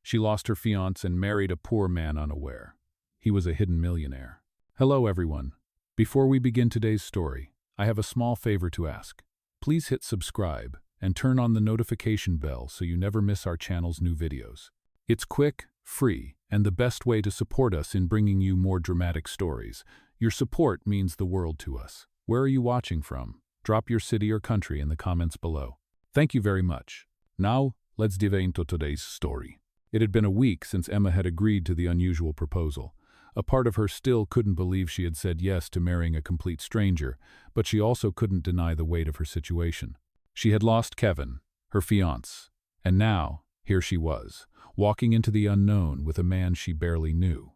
She lost her fiancé and married a poor man unaware. He was a hidden millionaire. Hello everyone. Before we begin today's story, I have a small favor to ask. Please hit subscribe and turn on the notification bell so you never miss our channel's new videos. It's quick, free, and the best way to support us in bringing you more dramatic stories. Your support means the world to us. Where are you watching from? Drop your city or country in the comments below. Thank you very much. Now, let's dive into today's story. It had been a week since Emma had agreed to the unusual proposal. A part of her still couldn't believe she had said yes to marrying a complete stranger, but she also couldn't deny the weight of her situation. She had lost Kevin, her fiancé, and now, here she was, walking into the unknown with a man she barely knew.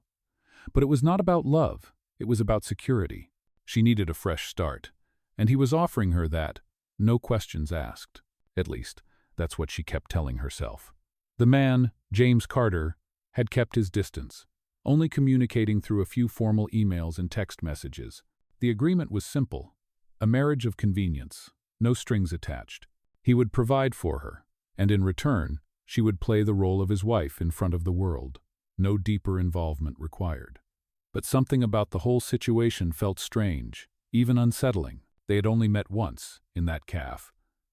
But it was not about love, it was about security. She needed a fresh start, and he was offering her that, no questions asked. At least, that's what she kept telling herself. The man, James Carter, had kept his distance, only communicating through a few formal emails and text messages. The agreement was simple, a marriage of convenience, no strings attached. He would provide for her, and in return, she would play the role of his wife in front of the world. No deeper involvement required. But something about the whole situation felt strange, even unsettling. They had only met once, in that cafe,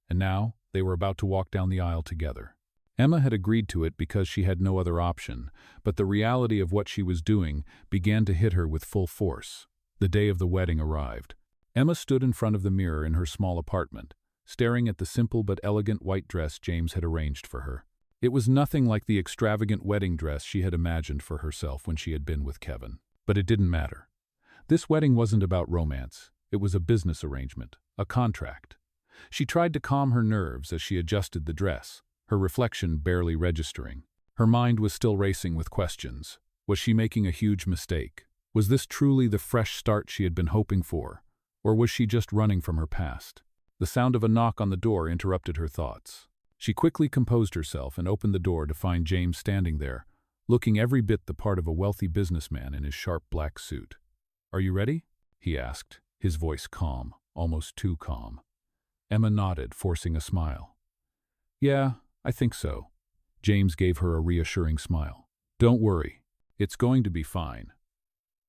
and now they were about to walk down the aisle together. Emma had agreed to it because she had no other option, but the reality of what she was doing began to hit her with full force. The day of the wedding arrived. Emma stood in front of the mirror in her small apartment, staring at the simple but elegant white dress James had arranged for her. It was nothing like the extravagant wedding dress she had imagined for herself when she had been with Kevin. But it didn't matter. This wedding wasn't about romance. It was a business arrangement, a contract. She tried to calm her nerves as she adjusted the dress, her reflection barely registering. Her mind was still racing with questions. Was she making a huge mistake? Was this truly the fresh start she had been hoping for? Or was she just running from her past? The sound of a knock on the door interrupted her thoughts. She quickly composed herself and opened the door to find James standing there, looking every bit the part of a wealthy businessman in his sharp black suit. "Are you ready?" he asked, his voice calm, almost too calm. Emma nodded, forcing a smile. "Yeah, I think so." James gave her a reassuring smile. "Don't worry, it's going to be fine."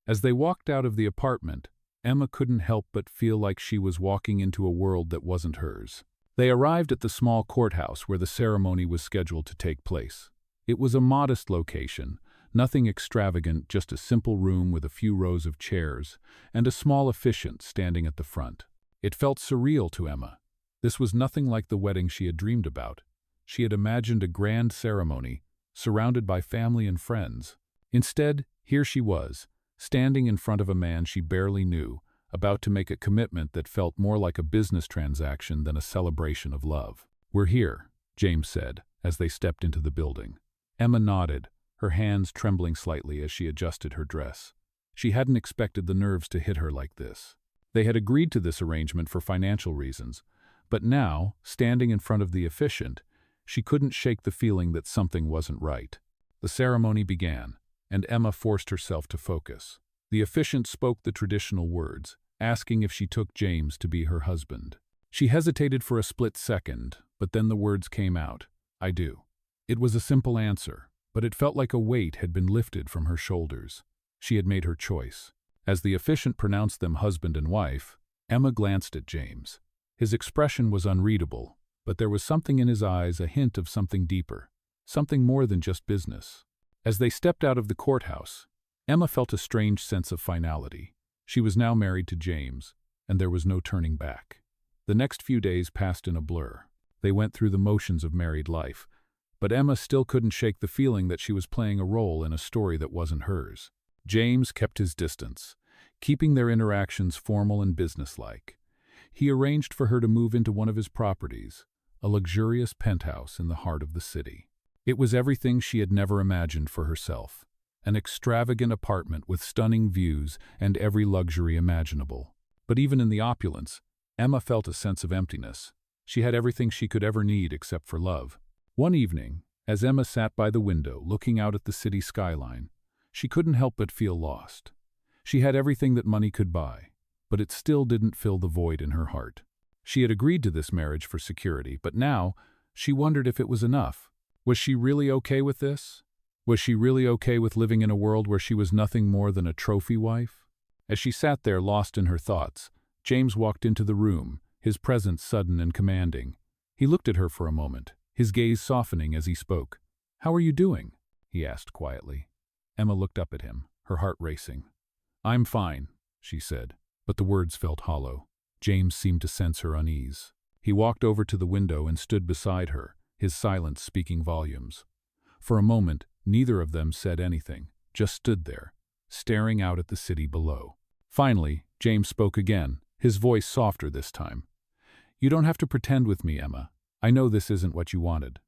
As they walked out of the apartment, Emma couldn't help but feel like she was walking into a world that wasn't hers. They arrived at the small courthouse where the ceremony was scheduled to take place. It was a modest location, nothing extravagant, just a simple room with a few rows of chairs, and a small officiant standing at the front. It felt surreal to Emma. This was nothing like the wedding she had dreamed about. She had imagined a grand ceremony, surrounded by family and friends. Instead, here she was, standing in front of a man she barely knew, about to make a commitment that felt more like a business transaction than a celebration of love. "We're here," James said, as they stepped into the building. Emma nodded, her hands trembling slightly as she adjusted her dress. She hadn't expected the nerves to hit her like this. They had agreed to this arrangement for financial reasons, but now, standing in front of the officiant, she couldn't shake the feeling that something wasn't right. The ceremony began, and Emma forced herself to focus. The officiant spoke the traditional words, asking if she took James to be her husband. She hesitated for a split second, but then the words came out, "I do." It was a simple answer, but it felt like a weight had been lifted from her shoulders. She had made her choice. As the officiant pronounced them husband and wife, Emma glanced at James. His expression was unreadable, but there was something in his eyes, a hint of something deeper, something more than just business. As they stepped out of the courthouse, Emma felt a strange sense of finality. She was now married to James, and there was no turning back. The next few days passed in a blur. They went through the motions of married life, but Emma still couldn't shake the feeling that she was playing a role in a story that wasn't hers. James kept his distance, keeping their interactions formal and businesslike. He arranged for her to move into one of his properties, a luxurious penthouse in the heart of the city. It was everything she had never imagined for herself, an extravagant apartment with stunning views and every luxury imaginable. But even in the opulence, Emma felt a sense of emptiness. She had everything she could ever need except for love. One evening, as Emma sat by the window looking out at the city skyline, she couldn't help but feel lost. She had everything that money could buy, but it still didn't fill the void in her heart. She had agreed to this marriage for security, but now she wondered if it was enough. Was she really okay with this? Was she really okay with living in a world where she was nothing more than a trophy wife? As she sat there lost in her thoughts, James walked into the room, his presence sudden and commanding. He looked at her for a moment, his gaze softening as he spoke. "How are you doing?" he asked quietly. Emma looked up at him, her heart racing. "I'm fine," she said, but the words felt hollow. James seemed to sense her unease. He walked over to the window and stood beside her, his silence speaking volumes. For a moment, neither of them said anything, just stood there, staring out at the city below. Finally, James spoke again, his voice softer this time. "You don't have to pretend with me, Emma. I know this isn't what you wanted."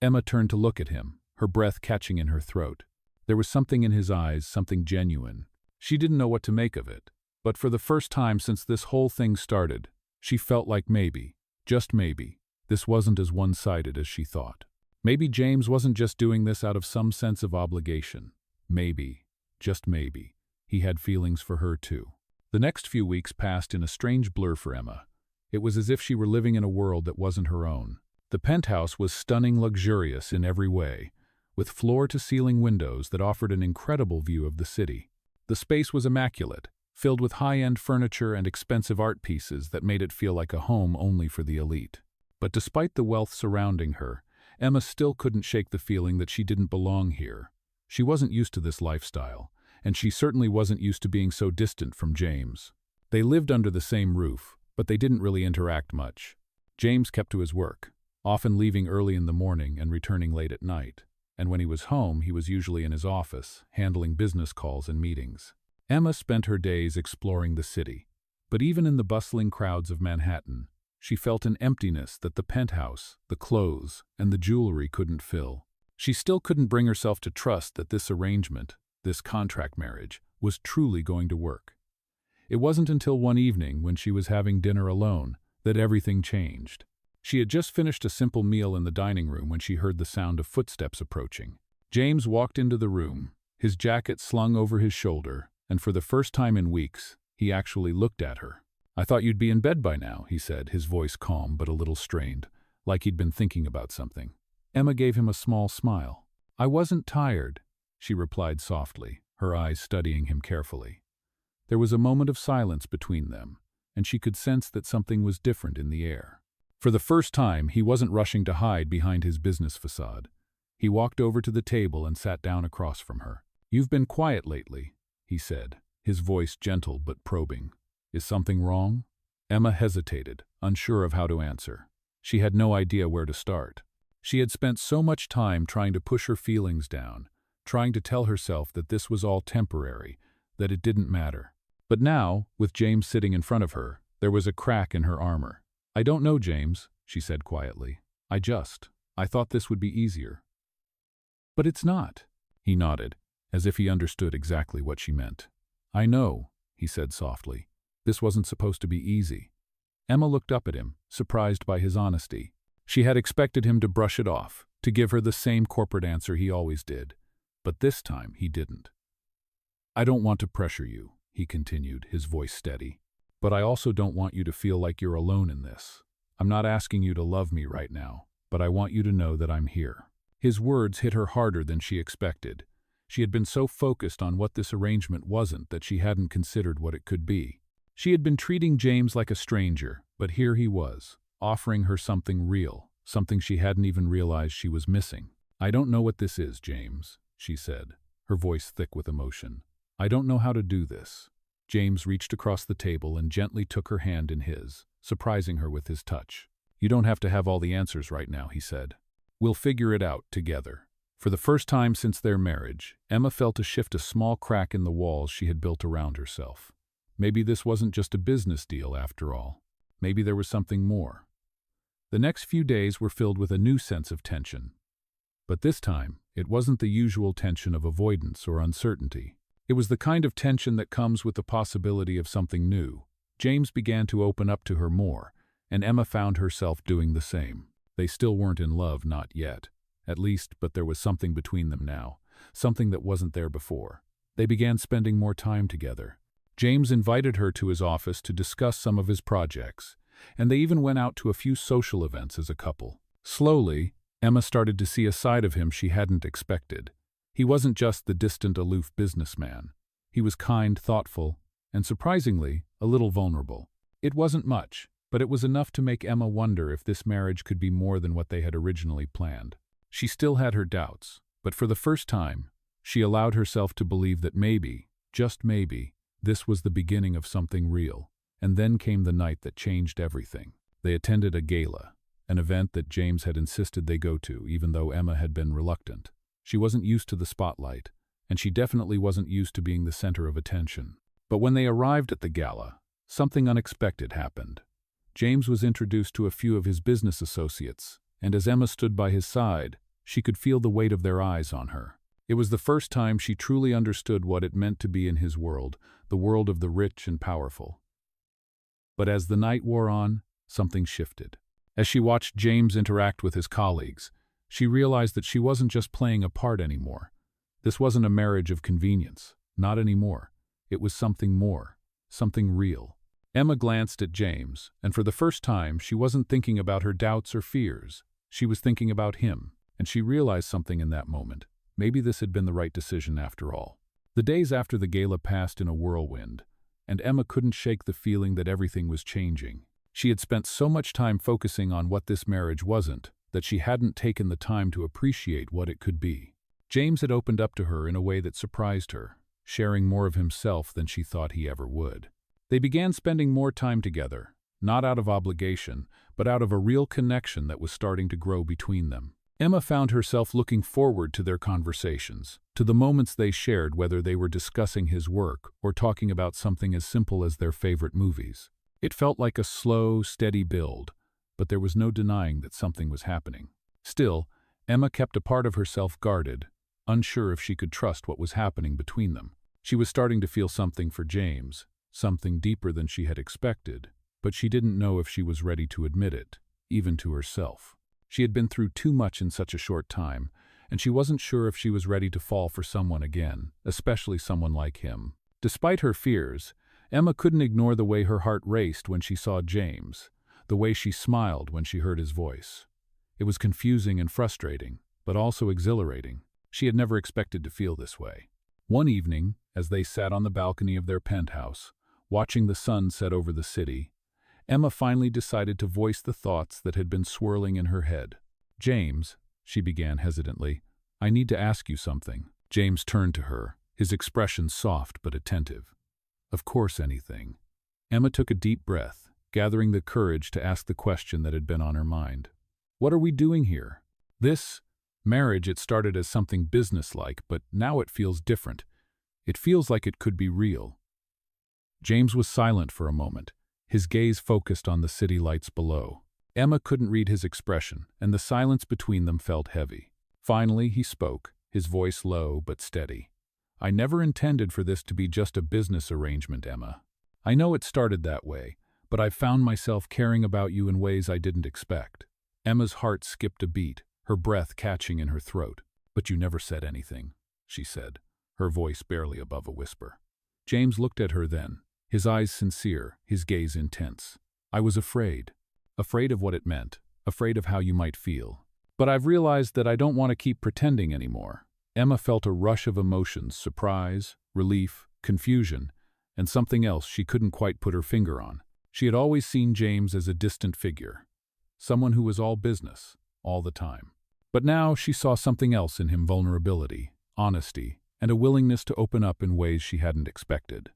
Emma turned to look at him, her breath catching in her throat. There was something in his eyes, something genuine. She didn't know what to make of it, but for the first time since this whole thing started, she felt like maybe, just maybe, this wasn't as one-sided as she thought. Maybe James wasn't just doing this out of some sense of obligation. Maybe, just maybe, he had feelings for her too. The next few weeks passed in a strange blur for Emma. It was as if she were living in a world that wasn't her own. The penthouse was stunning, luxurious in every way, with floor-to-ceiling windows that offered an incredible view of the city. The space was immaculate, filled with high-end furniture and expensive art pieces that made it feel like a home only for the elite. But despite the wealth surrounding her, Emma still couldn't shake the feeling that she didn't belong here. She wasn't used to this lifestyle, and she certainly wasn't used to being so distant from James. They lived under the same roof, but they didn't really interact much. James kept to his work, often leaving early in the morning and returning late at night. And when he was home, he was usually in his office, handling business calls and meetings. Emma spent her days exploring the city, but even in the bustling crowds of Manhattan, she felt an emptiness that the penthouse, the clothes, and the jewelry couldn't fill. She still couldn't bring herself to trust that this arrangement, this contract marriage, was truly going to work. It wasn't until one evening when she was having dinner alone that everything changed. She had just finished a simple meal in the dining room when she heard the sound of footsteps approaching. James walked into the room, his jacket slung over his shoulder, and for the first time in weeks, he actually looked at her. "I thought you'd be in bed by now," he said, his voice calm but a little strained, like he'd been thinking about something. Emma gave him a small smile. "I wasn't tired," she replied softly, her eyes studying him carefully. There was a moment of silence between them, and she could sense that something was different in the air. For the first time, he wasn't rushing to hide behind his business facade. He walked over to the table and sat down across from her. "You've been quiet lately," he said, his voice gentle but probing. "Is something wrong?" Emma hesitated, unsure of how to answer. She had no idea where to start. She had spent so much time trying to push her feelings down, trying to tell herself that this was all temporary, that it didn't matter. But now, with James sitting in front of her, there was a crack in her armor. "I don't know, James," she said quietly. I thought this would be easier." "But it's not," he nodded, as if he understood exactly what she meant. "I know," he said softly. "This wasn't supposed to be easy." Emma looked up at him, surprised by his honesty. She had expected him to brush it off, to give her the same corporate answer he always did. But this time he didn't. "I don't want to pressure you," he continued, his voice steady. "But I also don't want you to feel like you're alone in this. I'm not asking you to love me right now, but I want you to know that I'm here." His words hit her harder than she expected. She had been so focused on what this arrangement wasn't that she hadn't considered what it could be. She had been treating James like a stranger, but here he was, offering her something real, something she hadn't even realized she was missing. "I don't know what this is, James," she said, her voice thick with emotion. "I don't know how to do this." James reached across the table and gently took her hand in his, surprising her with his touch. "You don't have to have all the answers right now," he said. "We'll figure it out together." For the first time since their marriage, Emma felt a small crack in the walls she had built around herself. Maybe this wasn't just a business deal after all. Maybe there was something more. The next few days were filled with a new sense of tension. But this time, it wasn't the usual tension of avoidance or uncertainty. It was the kind of tension that comes with the possibility of something new. James began to open up to her more, and Emma found herself doing the same. They still weren't in love, not yet. At least, but there was something between them now, something that wasn't there before. They began spending more time together. James invited her to his office to discuss some of his projects, and they even went out to a few social events as a couple. Slowly, Emma started to see a side of him she hadn't expected. He wasn't just the distant, aloof businessman. He was kind, thoughtful, and surprisingly, a little vulnerable. It wasn't much, but it was enough to make Emma wonder if this marriage could be more than what they had originally planned. She still had her doubts, but for the first time, she allowed herself to believe that maybe, just maybe, this was the beginning of something real. And then came the night that changed everything. They attended a gala, an event that James had insisted they go to, even though Emma had been reluctant. She wasn't used to the spotlight, and she definitely wasn't used to being the center of attention. But when they arrived at the gala, something unexpected happened. James was introduced to a few of his business associates, and as Emma stood by his side, she could feel the weight of their eyes on her. It was the first time she truly understood what it meant to be in his world, the world of the rich and powerful. But as the night wore on, something shifted. As she watched James interact with his colleagues, she realized that she wasn't just playing a part anymore. This wasn't a marriage of convenience, not anymore. It was something more, something real. Emma glanced at James, and for the first time, she wasn't thinking about her doubts or fears. She was thinking about him, and she realized something in that moment. Maybe this had been the right decision after all. The days after the gala passed in a whirlwind, and Emma couldn't shake the feeling that everything was changing. She had spent so much time focusing on what this marriage wasn't, that she hadn't taken the time to appreciate what it could be. James had opened up to her in a way that surprised her, sharing more of himself than she thought he ever would. They began spending more time together, not out of obligation, but out of a real connection that was starting to grow between them. Emma found herself looking forward to their conversations, to the moments they shared, whether they were discussing his work or talking about something as simple as their favorite movies. It felt like a slow, steady build, but there was no denying that something was happening. Still, Emma kept a part of herself guarded, unsure if she could trust what was happening between them. She was starting to feel something for James, something deeper than she had expected, but she didn't know if she was ready to admit it, even to herself. She had been through too much in such a short time, and she wasn't sure if she was ready to fall for someone again, especially someone like him. Despite her fears, Emma couldn't ignore the way her heart raced when she saw James, the way she smiled when she heard his voice. It was confusing and frustrating, but also exhilarating. She had never expected to feel this way. One evening, as they sat on the balcony of their penthouse, watching the sun set over the city, Emma finally decided to voice the thoughts that had been swirling in her head. "James," she began hesitantly, "I need to ask you something." James turned to her, his expression soft but attentive. "Of course, anything." Emma took a deep breath, gathering the courage to ask the question that had been on her mind. "What are we doing here? This marriage, it started as something businesslike, but now it feels different. It feels like it could be real." James was silent for a moment, his gaze focused on the city lights below. Emma couldn't read his expression, and the silence between them felt heavy. Finally, he spoke, his voice low but steady. "I never intended for this to be just a business arrangement, Emma. I know it started that way, but I've found myself caring about you in ways I didn't expect." Emma's heart skipped a beat, her breath catching in her throat. "But you never said anything," she said, her voice barely above a whisper. James looked at her then, his eyes sincere, his gaze intense. "I was afraid. Afraid of what it meant, afraid of how you might feel. But I've realized that I don't want to keep pretending anymore." Emma felt a rush of emotions, surprise, relief, confusion, and something else she couldn't quite put her finger on. She had always seen James as a distant figure, someone who was all business, all the time. But now she saw something else in him: vulnerability, honesty, and a willingness to open up in ways she hadn't expected.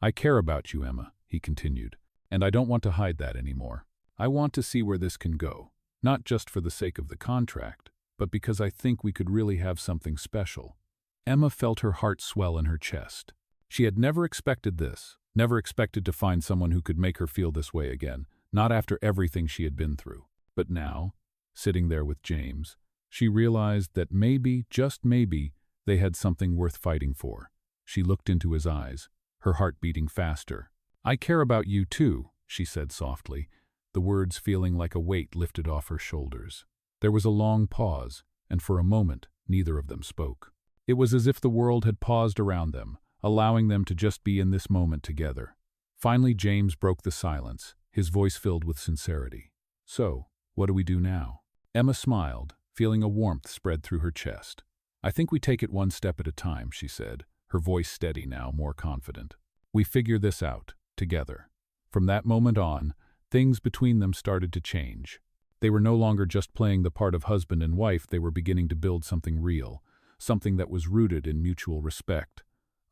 "I care about you, Emma," he continued, "and I don't want to hide that anymore. I want to see where this can go, not just for the sake of the contract, but because I think we could really have something special." Emma felt her heart swell in her chest. She had never expected this, never expected to find someone who could make her feel this way again, not after everything she had been through. But now, sitting there with James, she realized that maybe, just maybe, they had something worth fighting for. She looked into his eyes, her heart beating faster. "I care about you too," she said softly, the words feeling like a weight lifted off her shoulders. There was a long pause, and for a moment, neither of them spoke. It was as if the world had paused around them, allowing them to just be in this moment together. Finally, James broke the silence, his voice filled with sincerity. "So, what do we do now?" Emma smiled, feeling a warmth spread through her chest. "I think we take it one step at a time," she said, her voice steady now, more confident. "We figure this out, together." From that moment on, things between them started to change. They were no longer just playing the part of husband and wife, they were beginning to build something real, something that was rooted in mutual respect,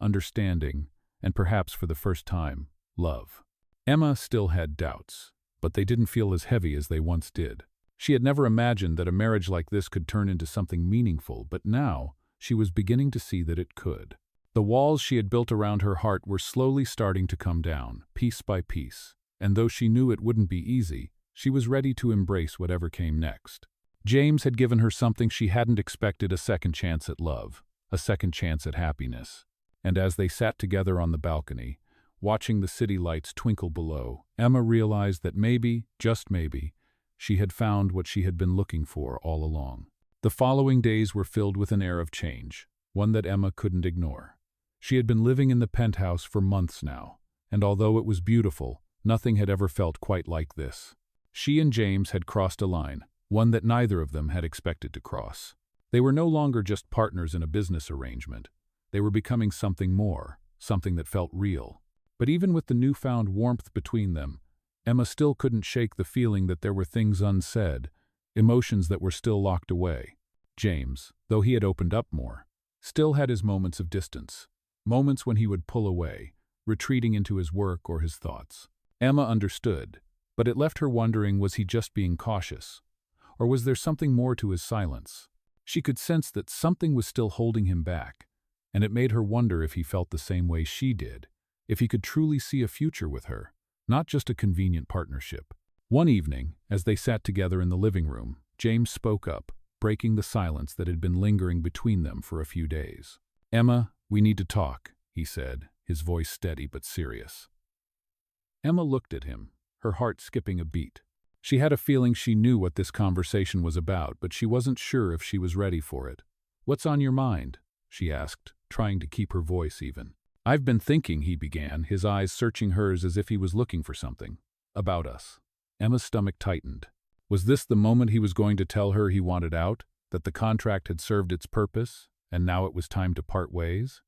understanding, and perhaps for the first time, love. Emma still had doubts, but they didn't feel as heavy as they once did. She had never imagined that a marriage like this could turn into something meaningful, but now she was beginning to see that it could. The walls she had built around her heart were slowly starting to come down, piece by piece, and though she knew it wouldn't be easy, she was ready to embrace whatever came next. James had given her something she hadn't expected: a second chance at love, a second chance at happiness. And as they sat together on the balcony, watching the city lights twinkle below, Emma realized that maybe, just maybe, she had found what she had been looking for all along. The following days were filled with an air of change, one that Emma couldn't ignore. She had been living in the penthouse for months now, and although it was beautiful, nothing had ever felt quite like this. She and James had crossed a line, one that neither of them had expected to cross. They were no longer just partners in a business arrangement. They were becoming something more, something that felt real. But even with the newfound warmth between them, Emma still couldn't shake the feeling that there were things unsaid, emotions that were still locked away. James, though he had opened up more, still had his moments of distance, moments when he would pull away, retreating into his work or his thoughts. Emma understood, but it left her wondering, was he just being cautious? Or was there something more to his silence? She could sense that something was still holding him back, and it made her wonder if he felt the same way she did, if he could truly see a future with her, not just a convenient partnership. One evening, as they sat together in the living room, James spoke up, breaking the silence that had been lingering between them for a few days. "Emma, we need to talk," he said, his voice steady but serious. Emma looked at him, her heart skipping a beat. She had a feeling she knew what this conversation was about, but she wasn't sure if she was ready for it. "What's on your mind?" she asked, trying to keep her voice even. "I've been thinking," he began, his eyes searching hers as if he was looking for something. "About us." Emma's stomach tightened. Was this the moment he was going to tell her he wanted out, that the contract had served its purpose, and now it was time to part ways?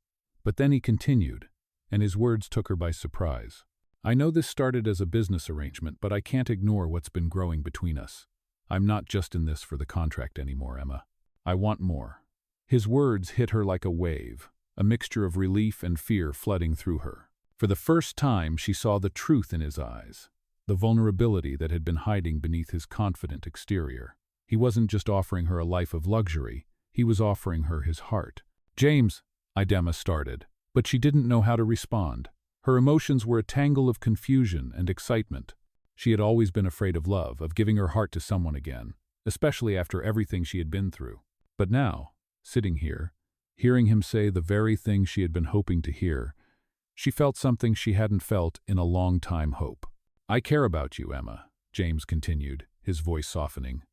But then he continued, and his words took her by surprise. "I know this started as a business arrangement, but I can't ignore what's been growing between us. I'm not just in this for the contract anymore, Emma. I want more." His words hit her like a wave, a mixture of relief and fear flooding through her. For the first time, she saw the truth in his eyes, the vulnerability that had been hiding beneath his confident exterior. He wasn't just offering her a life of luxury, he was offering her his heart. "James," Emma started, but she didn't know how to respond. Her emotions were a tangle of confusion and excitement. She had always been afraid of love, of giving her heart to someone again, especially after everything she had been through. But now, sitting here, hearing him say the very thing she had been hoping to hear, she felt something she hadn't felt in a long time: hope. "I care about you, Emma," James continued, his voice softening.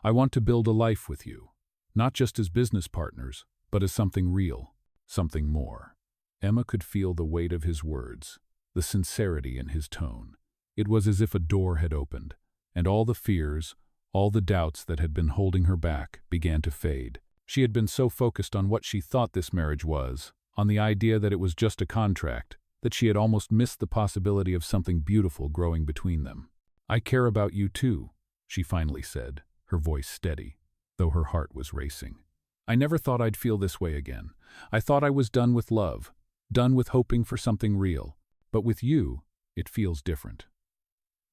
"I want to build a life with you, not just as business partners, but as something real, something more." Emma could feel the weight of his words, the sincerity in his tone. It was as if a door had opened, and all the fears, all the doubts that had been holding her back began to fade. She had been so focused on what she thought this marriage was, on the idea that it was just a contract, that she had almost missed the possibility of something beautiful growing between them. "I care about you too," she finally said, her voice steady, though her heart was racing. "I never thought I'd feel this way again. I thought I was done with love, done with hoping for something real. But with you, it feels different."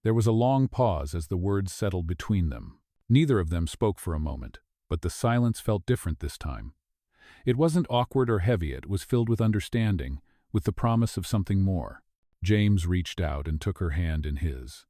There was a long pause as the words settled between them. Neither of them spoke for a moment, but the silence felt different this time. It wasn't awkward or heavy, it was filled with understanding, with the promise of something more. James reached out and took her hand in his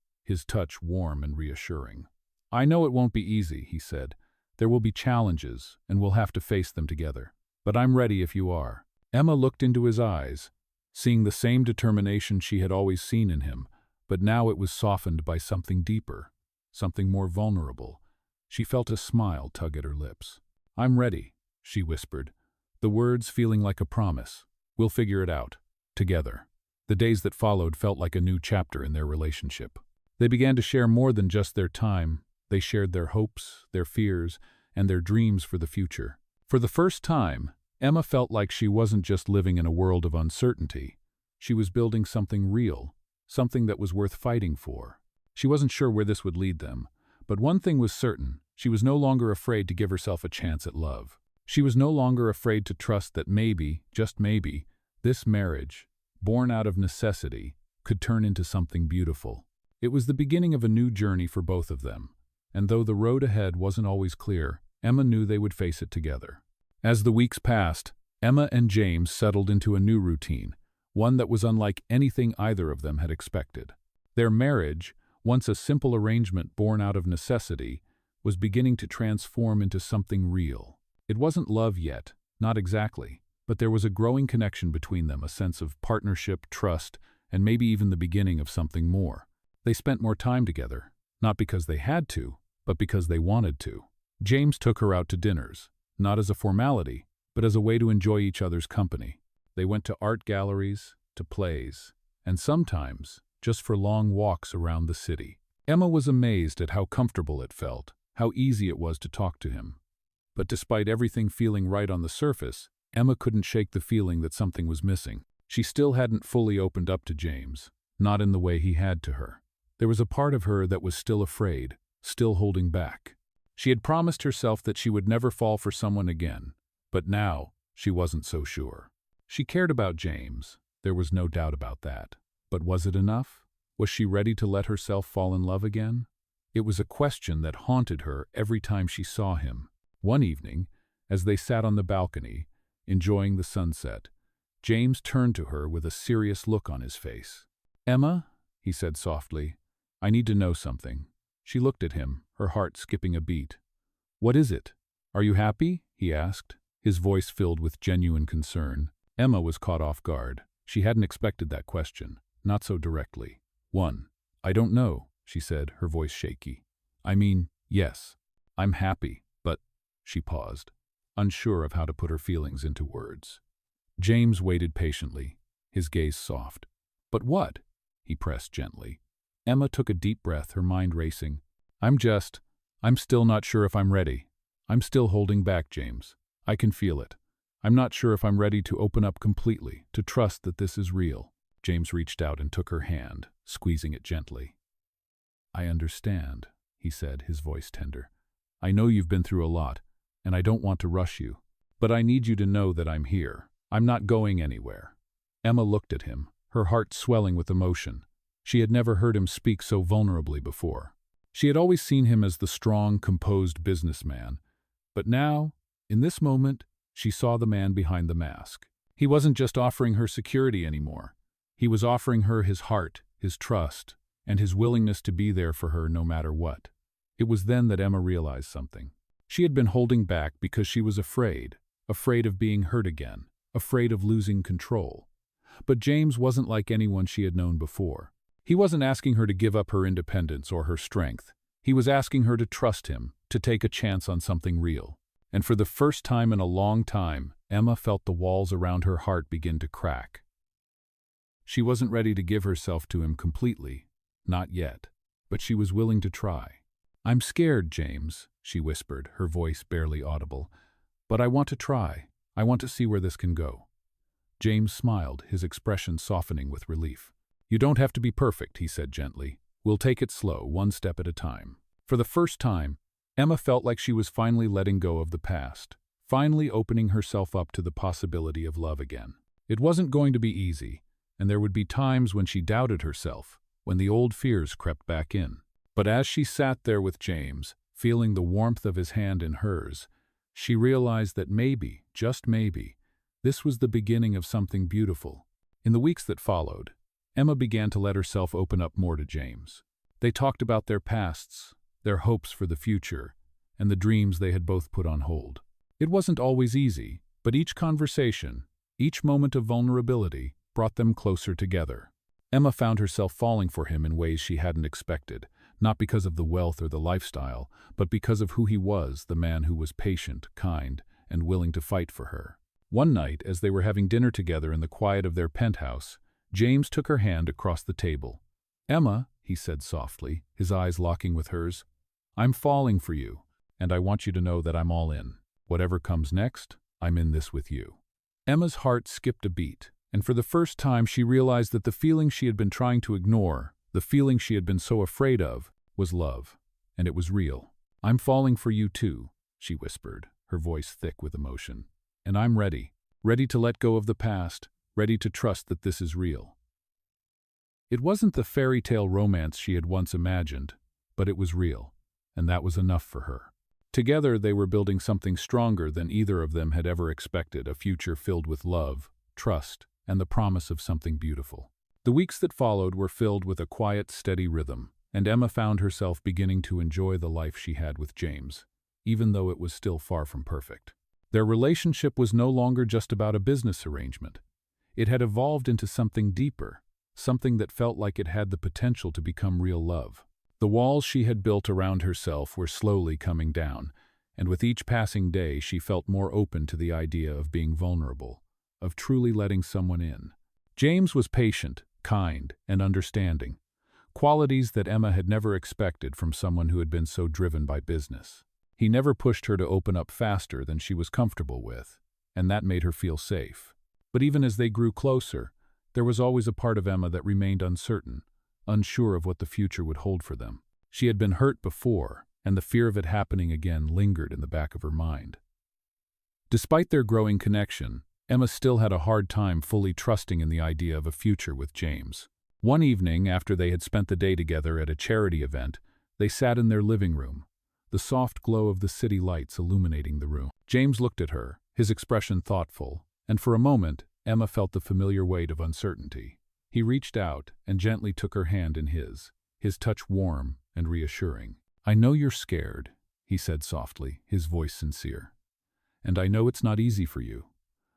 touch warm and reassuring. "I know it won't be easy," he said. "There will be challenges, and we'll have to face them together. But I'm ready if you are." Emma looked into his eyes, seeing the same determination she had always seen in him, but now it was softened by something deeper, something more vulnerable. She felt a smile tug at her lips. "I'm ready," she whispered, the words feeling like a promise. "We'll figure it out, together." The days that followed felt like a new chapter in their relationship. They began to share more than just their time. They shared their hopes, their fears, and their dreams for the future. For the first time, Emma felt like she wasn't just living in a world of uncertainty. She was building something real, something that was worth fighting for. She wasn't sure where this would lead them, but one thing was certain: she was no longer afraid to give herself a chance at love. She was no longer afraid to trust that maybe, just maybe, this marriage, born out of necessity, could turn into something beautiful. It was the beginning of a new journey for both of them, and though the road ahead wasn't always clear, Emma knew they would face it together. As the weeks passed, Emma and James settled into a new routine, one that was unlike anything either of them had expected. Their marriage, once a simple arrangement born out of necessity, was beginning to transform into something real. It wasn't love yet, not exactly, but there was a growing connection between them, a sense of partnership, trust, and maybe even the beginning of something more. They spent more time together, not because they had to, but because they wanted to. James took her out to dinners, not as a formality, but as a way to enjoy each other's company. They went to art galleries, to plays, and sometimes just for long walks around the city. Emma was amazed at how comfortable it felt, how easy it was to talk to him. But despite everything feeling right on the surface, Emma couldn't shake the feeling that something was missing. She still hadn't fully opened up to James, not in the way he had to her. There was a part of her that was still afraid, still holding back. She had promised herself that she would never fall for someone again, but now she wasn't so sure. She cared about James, there was no doubt about that. But was it enough? Was she ready to let herself fall in love again? It was a question that haunted her every time she saw him. One evening, as they sat on the balcony, enjoying the sunset, James turned to her with a serious look on his face. "Emma," he said softly, "I need to know something." She looked at him, her heart skipping a beat. "What is it? Are you happy?" he asked, his voice filled with genuine concern. Emma was caught off guard. She hadn't expected that question, not so directly. "I don't know," she said, her voice shaky. "I mean, yes, I'm happy, but—" She paused, unsure of how to put her feelings into words. James waited patiently, his gaze soft. "But what?" he pressed gently. Emma took a deep breath, her mind racing. I'm still not sure if I'm ready. I'm still holding back, James. I can feel it. I'm not sure if I'm ready to open up completely, to trust that this is real." James reached out and took her hand, squeezing it gently. "I understand," he said, his voice tender. "I know you've been through a lot, and I don't want to rush you. But I need you to know that I'm here. I'm not going anywhere." Emma looked at him, her heart swelling with emotion. She had never heard him speak so vulnerably before. She had always seen him as the strong, composed businessman. But now, in this moment, she saw the man behind the mask. He wasn't just offering her security anymore. He was offering her his heart, his trust, and his willingness to be there for her no matter what. It was then that Emma realized something. She had been holding back because she was afraid of being hurt again, afraid of losing control. But James wasn't like anyone she had known before. He wasn't asking her to give up her independence or her strength. He was asking her to trust him, to take a chance on something real. And for the first time in a long time, Emma felt the walls around her heart begin to crack. She wasn't ready to give herself to him completely, not yet, but she was willing to try. "I'm scared, James," she whispered, her voice barely audible. "But I want to try. I want to see where this can go." James smiled, his expression softening with relief. "You don't have to be perfect," he said gently. "We'll take it slow, one step at a time." For the first time, Emma felt like she was finally letting go of the past, finally opening herself up to the possibility of love again. It wasn't going to be easy, and there would be times when she doubted herself, when the old fears crept back in. But as she sat there with James, feeling the warmth of his hand in hers, she realized that maybe, just maybe, this was the beginning of something beautiful. In the weeks that followed, Emma began to let herself open up more to James. They talked about their pasts, their hopes for the future, and the dreams they had both put on hold. It wasn't always easy, but each conversation, each moment of vulnerability, brought them closer together. Emma found herself falling for him in ways she hadn't expected, not because of the wealth or the lifestyle, but because of who he was, the man who was patient, kind, and willing to fight for her. One night, as they were having dinner together in the quiet of their penthouse, James took her hand across the table. "Emma," he said softly, his eyes locking with hers, "I'm falling for you, and I want you to know that I'm all in." Whatever comes next, I'm in this with you. Emma's heart skipped a beat, and for the first time she realized that the feeling she had been trying to ignore, the feeling she had been so afraid of, was love. And it was real. I'm falling for you too, she whispered, her voice thick with emotion. And I'm ready to let go of the past, ready to trust that this is real. It wasn't the fairy tale romance she had once imagined, but it was real, and that was enough for her. Together they were building something stronger than either of them had ever expected, a future filled with love, trust, and the promise of something beautiful. The weeks that followed were filled with a quiet, steady rhythm, and Emma found herself beginning to enjoy the life she had with James, even though it was still far from perfect. Their relationship was no longer just about a business arrangement. It had evolved into something deeper, something that felt like it had the potential to become real love. The walls she had built around herself were slowly coming down, and with each passing day she felt more open to the idea of being vulnerable, of truly letting someone in. James was patient, kind, and understanding, qualities that Emma had never expected from someone who had been so driven by business. He never pushed her to open up faster than she was comfortable with, and that made her feel safe. But even as they grew closer, there was always a part of Emma that remained uncertain, unsure of what the future would hold for them. She had been hurt before, and the fear of it happening again lingered in the back of her mind. Despite their growing connection, Emma still had a hard time fully trusting in the idea of a future with James. One evening, after they had spent the day together at a charity event, they sat in their living room, the soft glow of the city lights illuminating the room. James looked at her, his expression thoughtful, and for a moment, Emma felt the familiar weight of uncertainty. He reached out and gently took her hand in his touch warm and reassuring. "I know you're scared," he said softly, his voice sincere. "And I know it's not easy for you,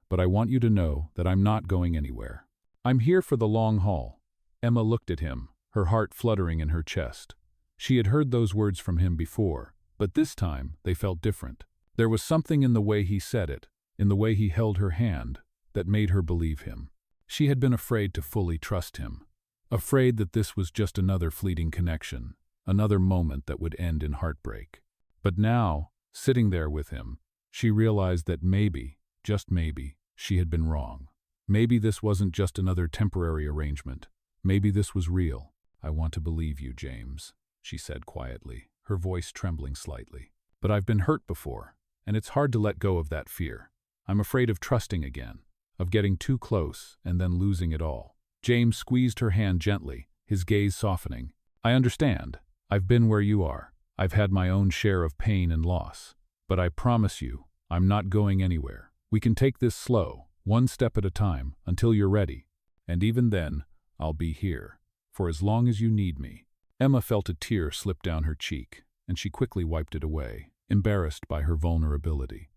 but I want you to know that I'm not going anywhere. I'm here for the long haul." Emma looked at him, her heart fluttering in her chest. She had heard those words from him before, but this time they felt different. There was something in the way he said it, in the way he held her hand, that made her believe him. She had been afraid to fully trust him, afraid that this was just another fleeting connection, another moment that would end in heartbreak. But now, sitting there with him, she realized that maybe, just maybe, she had been wrong. Maybe this wasn't just another temporary arrangement. Maybe this was real. "I want to believe you, James," she said quietly, her voice trembling slightly. "But I've been hurt before, and it's hard to let go of that fear. I'm afraid of trusting again, of getting too close and then losing it all." James squeezed her hand gently, his gaze softening. "I understand. I've been where you are. I've had my own share of pain and loss. But I promise you, I'm not going anywhere. We can take this slow, one step at a time, until you're ready. And even then, I'll be here, for as long as you need me." Emma felt a tear slip down her cheek, and she quickly wiped it away, embarrassed by her vulnerability.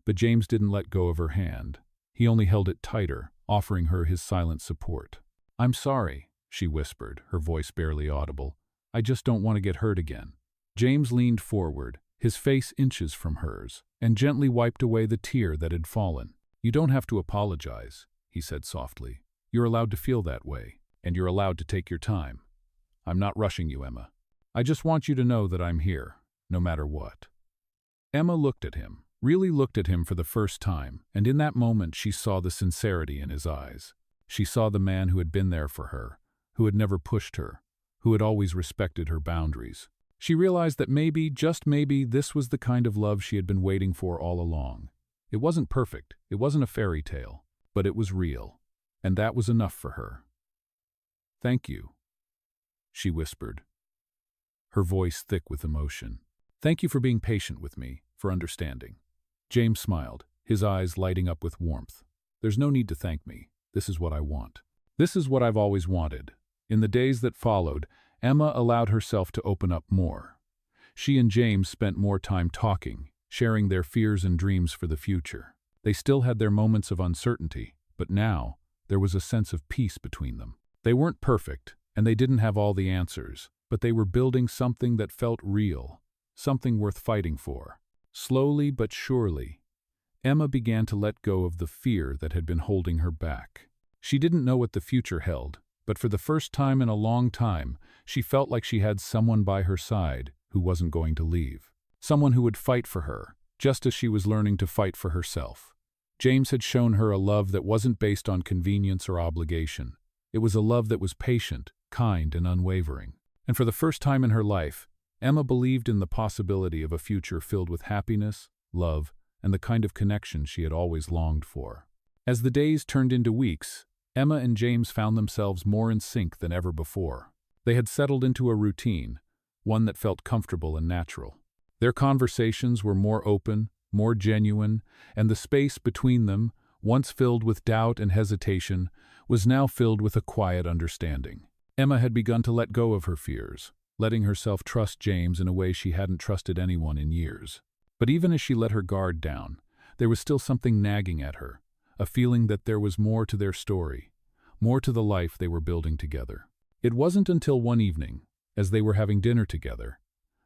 But James didn't let go of her hand. He only held it tighter, offering her his silent support. "I'm sorry," she whispered, her voice barely audible. "I just don't want to get hurt again." James leaned forward, his face inches from hers, and gently wiped away the tear that had fallen. "You don't have to apologize," he said softly. "You're allowed to feel that way, and you're allowed to take your time. I'm not rushing you, Emma. I just want you to know that I'm here, no matter what." Emma looked at him, really looked at him for the first time, and in that moment she saw the sincerity in his eyes. She saw the man who had been there for her, who had never pushed her, who had always respected her boundaries. She realized that maybe, just maybe, this was the kind of love she had been waiting for all along. It wasn't perfect, it wasn't a fairy tale, but it was real, and that was enough for her. "Thank you," she whispered, her voice thick with emotion. "Thank you for being patient with me, for understanding." James smiled, his eyes lighting up with warmth. "There's no need to thank me. This is what I want. This is what I've always wanted." In the days that followed, Emma allowed herself to open up more. She and James spent more time talking, sharing their fears and dreams for the future. They still had their moments of uncertainty, but now there was a sense of peace between them. They weren't perfect, and they didn't have all the answers, but they were building something that felt real, something worth fighting for. Slowly but surely, Emma began to let go of the fear that had been holding her back. She didn't know what the future held, but for the first time in a long time, she felt like she had someone by her side who wasn't going to leave. Someone who would fight for her, just as she was learning to fight for herself. James had shown her a love that wasn't based on convenience or obligation. It was a love that was patient, kind, and unwavering. And for the first time in her life, Emma believed in the possibility of a future filled with happiness, love, and the kind of connection she had always longed for. As the days turned into weeks, Emma and James found themselves more in sync than ever before. They had settled into a routine, one that felt comfortable and natural. Their conversations were more open, more genuine, and the space between them, once filled with doubt and hesitation, was now filled with a quiet understanding. Emma had begun to let go of her fears, letting herself trust James in a way she hadn't trusted anyone in years. But even as she let her guard down, there was still something nagging at her, a feeling that there was more to their story, more to the life they were building together. It wasn't until one evening, as they were having dinner together,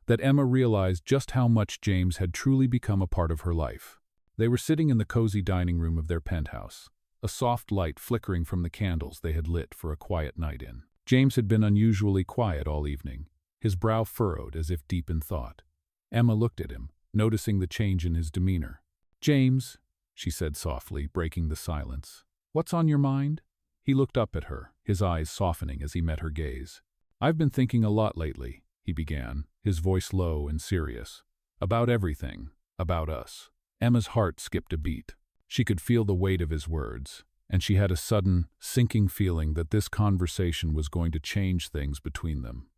that Emma realized just how much James had truly become a part of her life. They were sitting in the cozy dining room of their penthouse, a soft light flickering from the candles they had lit for a quiet night in. James had been unusually quiet all evening, his brow furrowed as if deep in thought. Emma looked at him, noticing the change in his demeanor. "James," she said softly, breaking the silence. "What's on your mind?" He looked up at her, his eyes softening as he met her gaze. "I've been thinking a lot lately," he began, his voice low and serious. "About everything, about us." Emma's heart skipped a beat. She could feel the weight of his words, and she had a sudden, sinking feeling that this conversation was going to change things between them.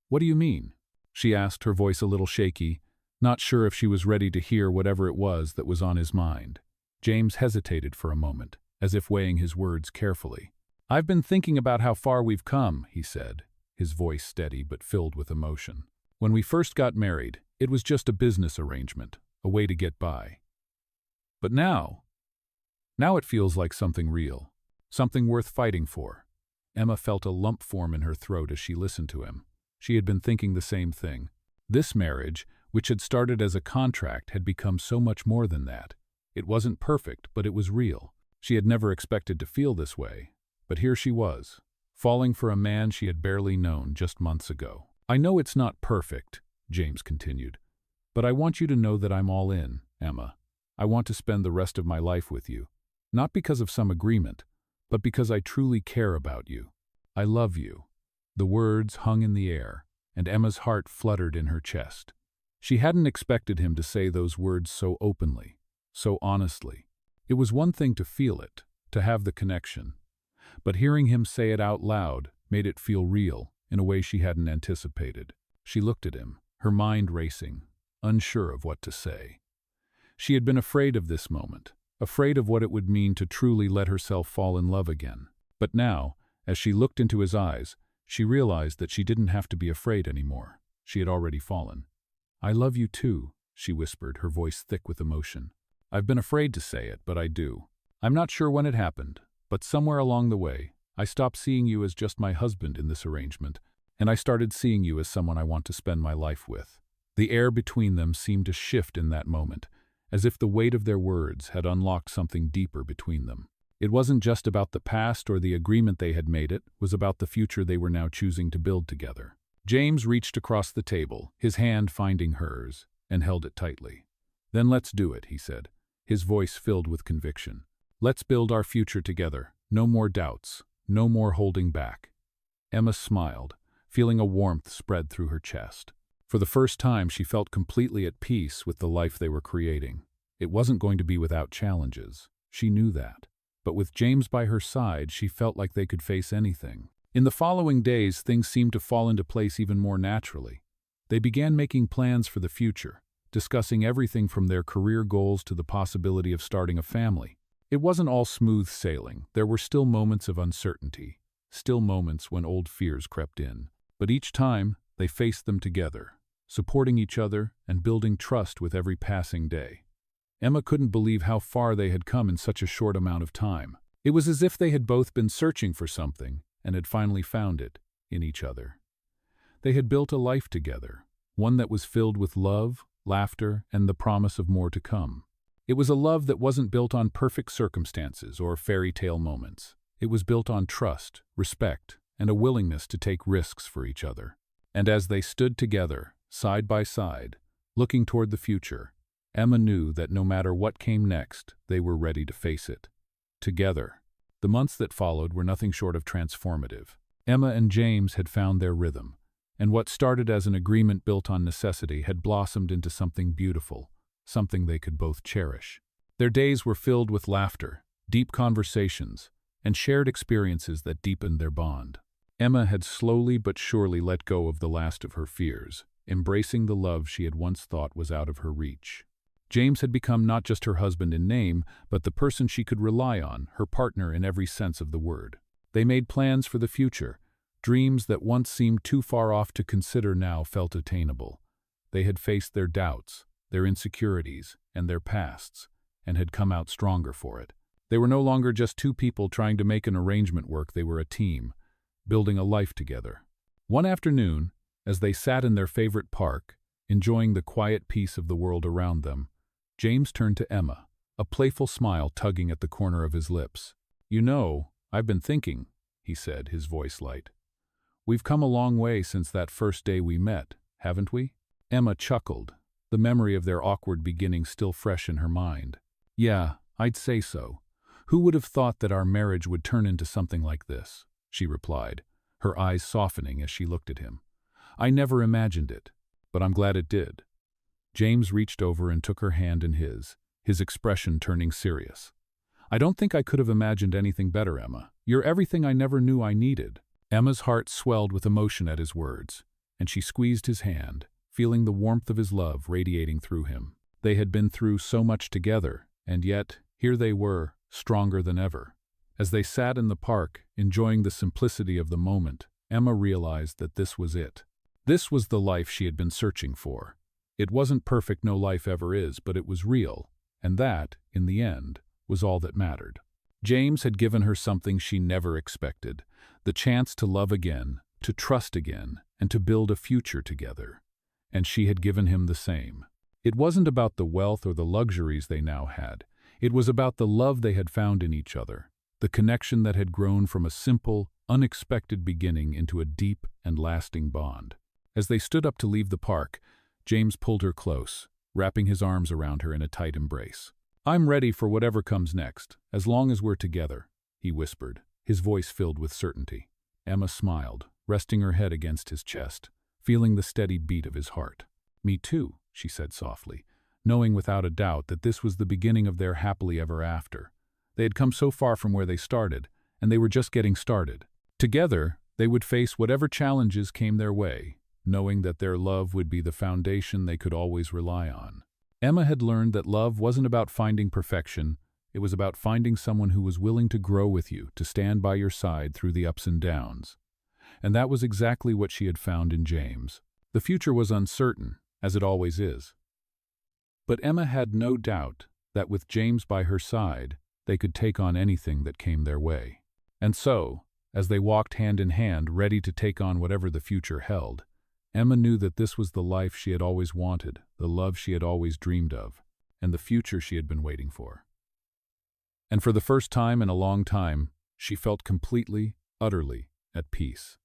"What do you mean?" she asked, her voice a little shaky, not sure if she was ready to hear whatever it was that was on his mind. James hesitated for a moment, as if weighing his words carefully. "I've been thinking about how far we've come," he said, his voice steady but filled with emotion. "When we first got married, it was just a business arrangement, a way to get by. But now it feels like something real, something worth fighting for." Emma felt a lump form in her throat as she listened to him. She had been thinking the same thing. This marriage, which had started as a contract, had become so much more than that. It wasn't perfect, but it was real. She had never expected to feel this way, but here she was, falling for a man she had barely known just months ago. "I know it's not perfect," James continued, "but I want you to know that I'm all in, Emma. I want to spend the rest of my life with you, not because of some agreement, but because I truly care about you. I love you." The words hung in the air, and Emma's heart fluttered in her chest. She hadn't expected him to say those words so openly, so honestly. It was one thing to feel it, to have the connection, but hearing him say it out loud made it feel real in a way she hadn't anticipated. She looked at him, her mind racing, unsure of what to say. She had been afraid of this moment, afraid of what it would mean to truly let herself fall in love again. But now, as she looked into his eyes, she realized that she didn't have to be afraid anymore. She had already fallen. "I love you too," she whispered, her voice thick with emotion. "I've been afraid to say it, but I do. I'm not sure when it happened, but somewhere along the way, I stopped seeing you as just my husband in this arrangement, and I started seeing you as someone I want to spend my life with." The air between them seemed to shift in that moment, as if the weight of their words had unlocked something deeper between them. It wasn't just about the past or the agreement they had made, it was about the future they were now choosing to build together. James reached across the table, his hand finding hers, and held it tightly. "Then let's do it," he said, his voice filled with conviction. "Let's build our future together. No more doubts, no more holding back." Emma smiled, feeling a warmth spread through her chest. For the first time, she felt completely at peace with the life they were creating. It wasn't going to be without challenges. She knew that. But with James by her side, she felt like they could face anything. In the following days, things seemed to fall into place even more naturally. They began making plans for the future, discussing everything from their career goals to the possibility of starting a family. It wasn't all smooth sailing. There were still moments of uncertainty, still moments when old fears crept in. But each time, they faced them together, supporting each other and building trust with every passing day. Emma couldn't believe how far they had come in such a short amount of time. It was as if they had both been searching for something and had finally found it in each other. They had built a life together, one that was filled with love, laughter, and the promise of more to come. It was a love that wasn't built on perfect circumstances or fairy tale moments. It was built on trust, respect, and a willingness to take risks for each other. And as they stood together, side by side, looking toward the future, Emma knew that no matter what came next, they were ready to face it. Together. The months that followed were nothing short of transformative. Emma and James had found their rhythm, and what started as an agreement built on necessity had blossomed into something beautiful, something they could both cherish. Their days were filled with laughter, deep conversations, and shared experiences that deepened their bond. Emma had slowly but surely let go of the last of her fears, embracing the love she had once thought was out of her reach. James had become not just her husband in name, but the person she could rely on, her partner in every sense of the word. They made plans for the future. Dreams that once seemed too far off to consider now felt attainable. They had faced their doubts, their insecurities, and their pasts, and had come out stronger for it. They were no longer just two people trying to make an arrangement work, they were a team, building a life together. One afternoon, as they sat in their favorite park, enjoying the quiet peace of the world around them, James turned to Emma, a playful smile tugging at the corner of his lips. "You know, I've been thinking," he said, his voice light. "We've come a long way since that first day we met, haven't we?" Emma chuckled, the memory of their awkward beginning still fresh in her mind. "Yeah, I'd say so. Who would have thought that our marriage would turn into something like this?" she replied, her eyes softening as she looked at him. "I never imagined it, but I'm glad it did." James reached over and took her hand in his expression turning serious. "I don't think I could have imagined anything better, Emma. You're everything I never knew I needed." Emma's heart swelled with emotion at his words, and she squeezed his hand, feeling the warmth of his love radiating through him. They had been through so much together, and yet, here they were, stronger than ever. As they sat in the park, enjoying the simplicity of the moment, Emma realized that this was it. This was the life she had been searching for. It wasn't perfect, no life ever is, but it was real, and that, in the end, was all that mattered. James had given her something she never expected, the chance to love again, to trust again, and to build a future together. And she had given him the same. It wasn't about the wealth or the luxuries they now had. It was about the love they had found in each other, the connection that had grown from a simple, unexpected beginning into a deep and lasting bond. As they stood up to leave the park, James pulled her close, wrapping his arms around her in a tight embrace. "I'm ready for whatever comes next, as long as we're together," he whispered, his voice filled with certainty. Emma smiled, resting her head against his chest, feeling the steady beat of his heart. "Me too," she said softly, knowing without a doubt that this was the beginning of their happily ever after. They had come so far from where they started, and they were just getting started. Together, they would face whatever challenges came their way, knowing that their love would be the foundation they could always rely on. Emma had learned that love wasn't about finding perfection, it was about finding someone who was willing to grow with you, to stand by your side through the ups and downs. And that was exactly what she had found in James. The future was uncertain, as it always is. But Emma had no doubt that with James by her side, they could take on anything that came their way. And so, as they walked hand in hand, ready to take on whatever the future held, Emma knew that this was the life she had always wanted, the love she had always dreamed of, and the future she had been waiting for. And for the first time in a long time, she felt completely, utterly at peace.